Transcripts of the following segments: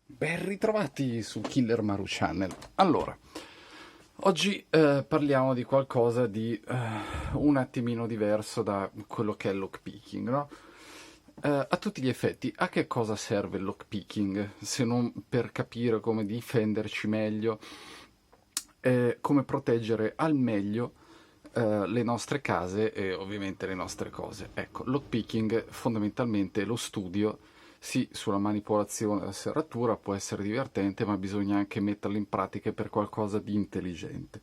Ben ritrovati su Killer Maru Channel. Allora, oggi parliamo di qualcosa di un attimino diverso da quello che è il lockpicking, no? A tutti gli effetti, a che cosa serve il lockpicking se non per capire come difenderci meglio, come proteggere al meglio le nostre case e ovviamente le nostre cose. Ecco, lockpicking fondamentalmente è lo studio, sì, sulla manipolazione della serratura, può essere divertente, ma bisogna anche metterlo in pratica per qualcosa di intelligente.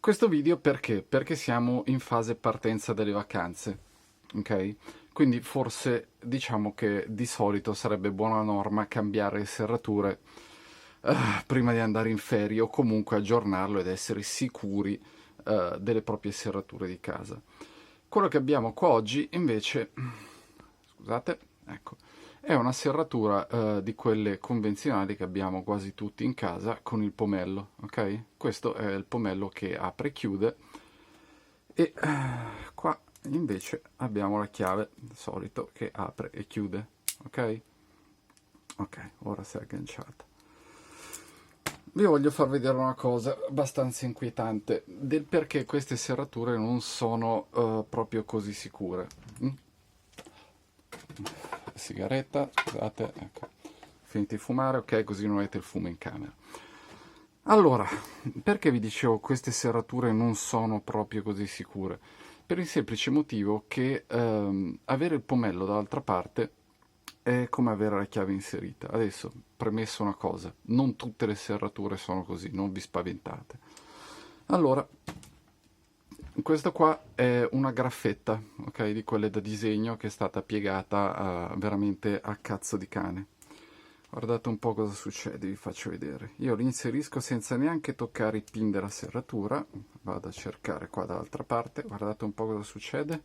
Questo video perché? Perché siamo in fase partenza delle vacanze, ok? Quindi forse diciamo che di solito sarebbe buona norma cambiare le serrature prima di andare in ferie o comunque aggiornarlo ed essere sicuri delle proprie serrature di casa. Quello che abbiamo qua oggi invece, scusate, ecco, è una serratura di quelle convenzionali che abbiamo quasi tutti in casa con il pomello, ok? Questo è il pomello che apre e chiude e qua invece abbiamo la chiave, solito, che apre e chiude, ok? Ok, ora si è agganciata. Vi voglio far vedere una cosa abbastanza inquietante del perché queste serrature non sono proprio così sicure. Mm? Sigaretta, scusate, ecco. Finito di fumare, ok, così non avete il fumo in camera. Allora, perché vi dicevo queste serrature non sono proprio così sicure? Per il semplice motivo che avere il pomello dall'altra parte è come avere la chiave inserita. Adesso, premesso una cosa, non tutte le serrature sono così, non vi spaventate. Allora, questa qua è una graffetta, ok, di quelle da disegno che è stata piegata veramente a cazzo di cane. Guardate un po' cosa succede, vi faccio vedere. Io li inserisco senza neanche toccare i pin della serratura. Vado a cercare qua dall'altra parte, guardate un po' cosa succede.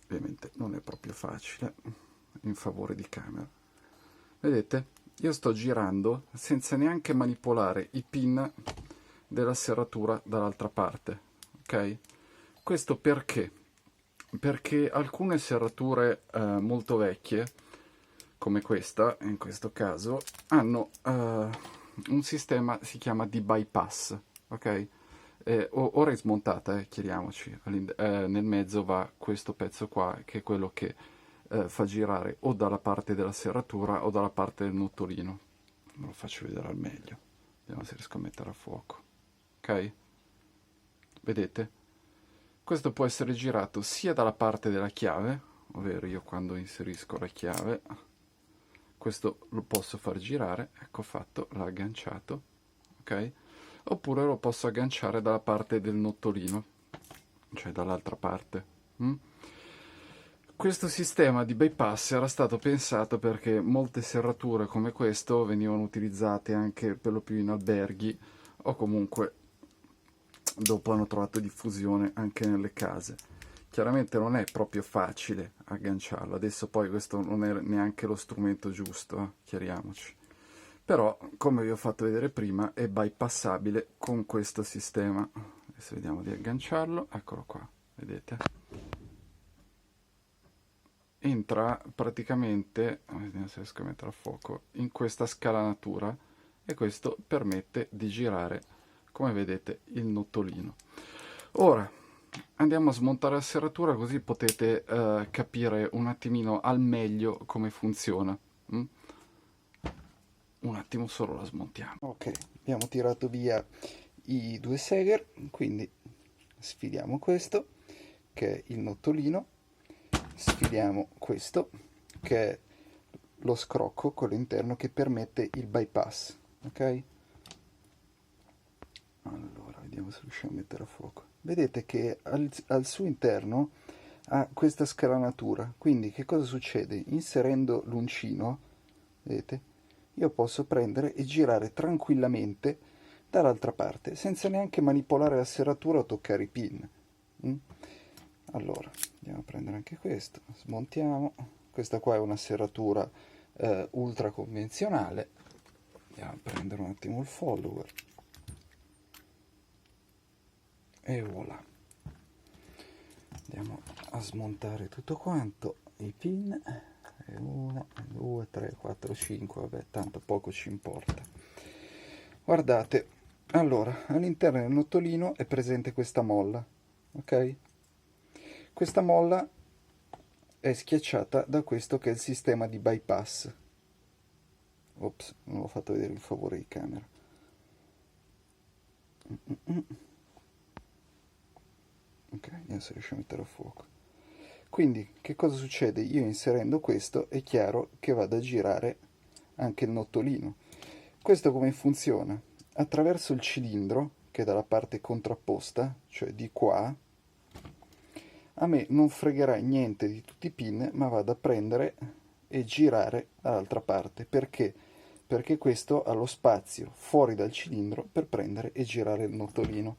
Ovviamente non è proprio facile, in favore di camera. Vedete? Io sto girando senza neanche manipolare i pin della serratura dall'altra parte, ok? Questo perché? Perché alcune serrature molto vecchie, come questa, in questo caso, hanno un sistema, si chiama di bypass, ok? Ora è smontata, chiariamoci, nel mezzo va questo pezzo qua, che è quello che fa girare o dalla parte della serratura o dalla parte del notolino. Ve lo faccio vedere al meglio, vediamo se riesco a mettere a fuoco, ok? Vedete? Questo può essere girato sia dalla parte della chiave, ovvero io quando inserisco la chiave, questo lo posso far girare, ecco fatto, l'ha agganciato, ok? Oppure lo posso agganciare dalla parte del notolino, cioè dall'altra parte. Mm? Questo sistema di bypass era stato pensato perché molte serrature come questo venivano utilizzate anche per lo più in alberghi o comunque dopo hanno trovato diffusione anche nelle case. Chiaramente non è proprio facile agganciarlo, adesso poi questo non è neanche lo strumento giusto, chiariamoci. Però, come vi ho fatto vedere prima, è bypassabile con questo sistema. Adesso vediamo di agganciarlo, eccolo qua, vedete? Entra praticamente, vediamo se riesco a mettere a fuoco, in questa scalanatura e questo permette di girare, come vedete, il notolino. Ora andiamo a smontare la serratura così potete capire un attimino al meglio come funziona. Mm? Un attimo solo la smontiamo. Ok, abbiamo tirato via i due segher, quindi sfiliamo questo che è il notolino, sfiliamo questo che è lo scrocco, quello interno che permette il bypass, ok? Allora, vediamo se riusciamo a mettere a fuoco. Vedete che al suo interno ha questa scalanatura, quindi che cosa succede? Inserendo l'uncino, vedete, io posso prendere e girare tranquillamente dall'altra parte, senza neanche manipolare la serratura o toccare i pin. Mm? Allora, andiamo a prendere anche questo, smontiamo. Questa qua è una serratura ultra convenzionale. Andiamo a prendere un attimo il follower. E voilà. Andiamo a smontare tutto quanto, i pin. 1, 2, 3, 4, 4, 5, vabbè, tanto poco ci importa. Guardate, allora, all'interno del notolino è presente questa molla, ok? Questa molla è schiacciata da questo che è il sistema di bypass. Ops, non l'ho fatto vedere in favore di camera. Ok, adesso riesco a mettere a fuoco. Quindi, che cosa succede? Io inserendo questo è chiaro che vado a girare anche il notolino. Questo come funziona? Attraverso il cilindro, che è dalla parte contrapposta, cioè di qua, a me non fregherà niente di tutti i pin, ma vado a prendere e girare dall'altra parte. Perché? Perché questo ha lo spazio fuori dal cilindro per prendere e girare il notolino.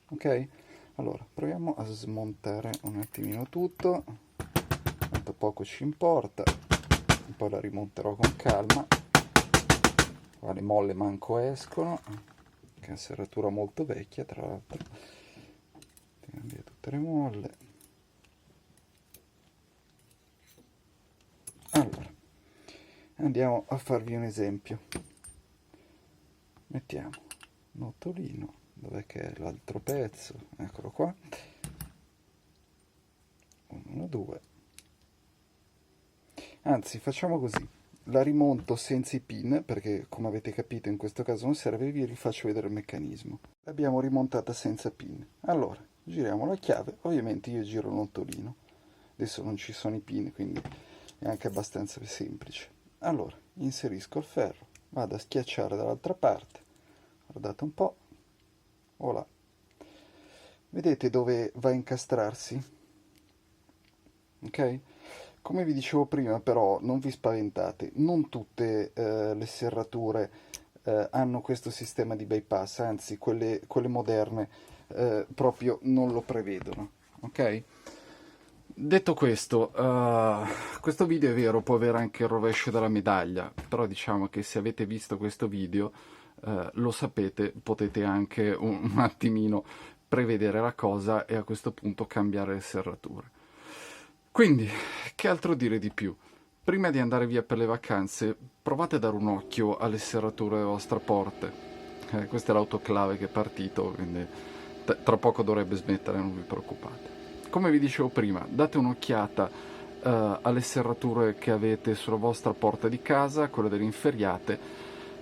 Ok? Allora, proviamo a smontare un attimino tutto, tanto poco ci importa, poi la rimonterò con calma. Qua le molle manco escono, che è una serratura molto vecchia tra l'altro. Tiriamo via tutte le molle. Allora, andiamo a farvi un esempio. Mettiamo notolino, dov'è che è l'altro pezzo? Eccolo qua. 1, 2. Anzi, facciamo così. La rimonto senza i pin, perché come avete capito in questo caso non serve, vi rifaccio vedere il meccanismo. L'abbiamo rimontata senza pin. Allora, giriamo la chiave, ovviamente io giro il notolino. Adesso non ci sono i pin, quindi è anche abbastanza semplice. Allora, inserisco il ferro, vado a schiacciare dall'altra parte, guardate un po', voilà. Vedete dove va a incastrarsi? Ok? Come vi dicevo prima, però, non vi spaventate, non tutte le serrature hanno questo sistema di bypass, anzi, quelle moderne proprio non lo prevedono, ok? Detto questo, questo video è vero, può avere anche il rovescio della medaglia, però diciamo che se avete visto questo video, lo sapete, potete anche un attimino prevedere la cosa e a questo punto cambiare le serrature. Quindi, che altro dire di più? Prima di andare via per le vacanze, provate a dare un occhio alle serrature delle vostre porte. Questa è l'autoclave che è partito, quindi tra poco dovrebbe smettere, non vi preoccupate. Come vi dicevo prima, date un'occhiata alle serrature che avete sulla vostra porta di casa, quelle delle inferriate,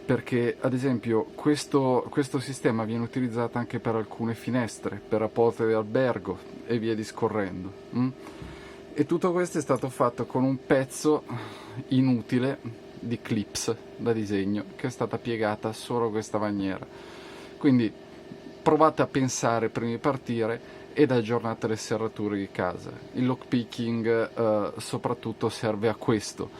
perché ad esempio questo sistema viene utilizzato anche per alcune finestre, per la porta di albergo e via discorrendo. E tutto questo è stato fatto con un pezzo inutile di clips da disegno che è stata piegata solo a questa maniera. Quindi provate a pensare prima di partire ed aggiornate le serrature di casa. Il lockpicking soprattutto serve a questo,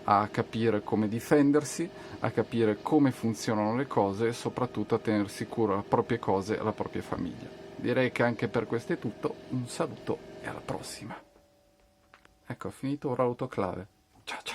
a capire come difendersi, a capire come funzionano le cose e soprattutto a tenere sicuro le proprie cose e la propria famiglia. Direi che anche per questo è tutto, un saluto e alla prossima. Ecco, ho finito ora l'autoclave. Ciao ciao!